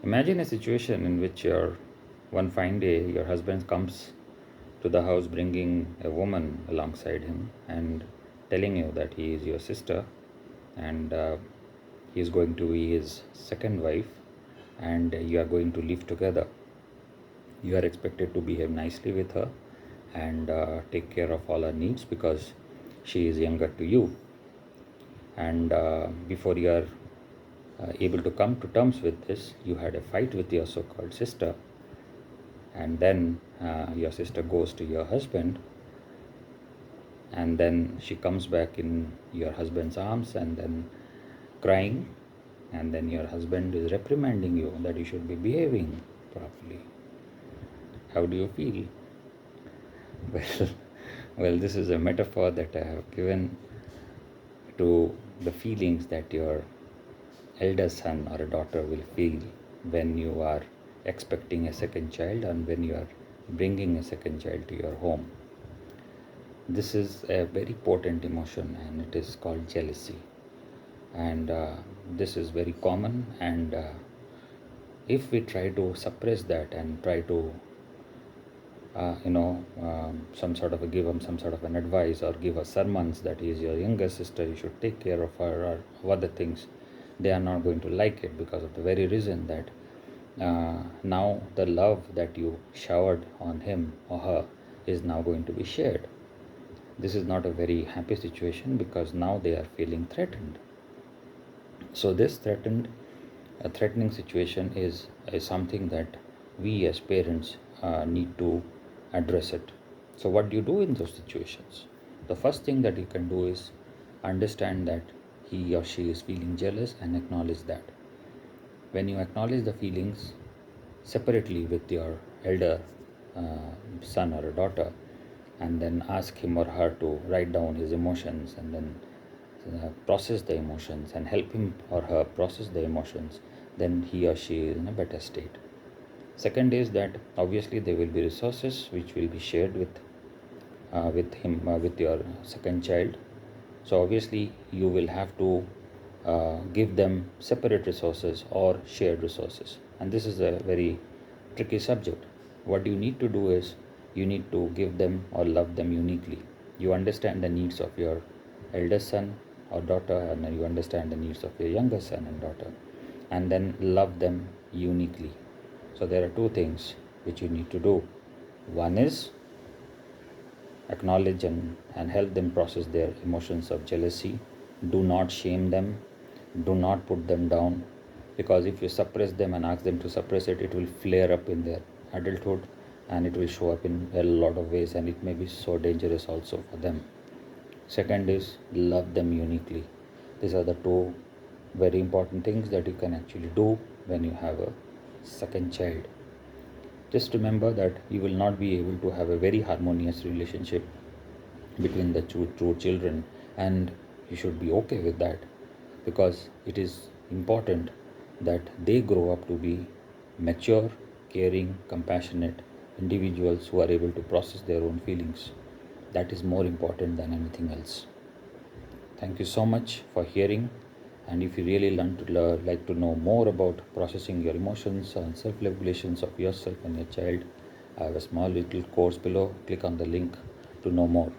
Imagine a situation in which one fine day your husband comes to the house bringing a woman alongside him and telling you that he is your sister, and he is going to be his second wife, and you are going to live together. You are expected to behave nicely with her and take care of all her needs because she is younger to you. And before you are able to come to terms with this, you had a fight with your so called sister, and then your sister goes to your husband, and then she comes back in your husband's arms and then crying, and then your husband is reprimanding you that you should be behaving properly. How do you feel? Well, this is a metaphor that I have given to the feelings that your elder son or a daughter will feel when you are expecting a second child and when you are bringing a second child to your home. This is a very potent emotion and it is called jealousy. And this is very common, and if we try to suppress that and try to some sort of give them some sort of an advice or give her sermons that is your younger sister, you should take care of her or other things, they are not going to like it because of the very reason that now the love that you showered on him or her is now going to be shared. This is not a very happy situation because now they are feeling threatened. So this threatening situation is something that we as parents need to address it. So what do you do in those situations? The first thing that you can do is understand that he or she is feeling jealous and acknowledge that. When you acknowledge the feelings separately with your elder son or a daughter, and then ask him or her to write down his emotions and then process the emotions and help him or her process the emotions, then he or she is in a better state. Second is that obviously there will be resources which will be shared with him with your second child. So obviously you will have to give them separate resources or shared resources, and this is a very tricky subject. What you need to do is you need to give them or love them uniquely. You understand the needs of your eldest son or daughter, and then you understand the needs of your younger son and daughter, and then love them uniquely. So there are two things which you need to do. One is acknowledge and help them process their emotions of jealousy. Do not shame them. Do not put them down, because if you suppress them and ask them to suppress it, it will flare up in their adulthood and it will show up in a lot of ways, and it may be so dangerous also for them. Second is love them uniquely. These are the two very important things that you can actually do when you have a second child. Just remember that you will not be able to have a very harmonious relationship between the two children, and you should be okay with that, because it is important that they grow up to be mature, caring, compassionate individuals who are able to process their own feelings. That is more important than anything else. Thank you so much for hearing. And if you really like to know more about processing your emotions and self-regulations of yourself and your child, I have a small little course below. Click on the link to know more.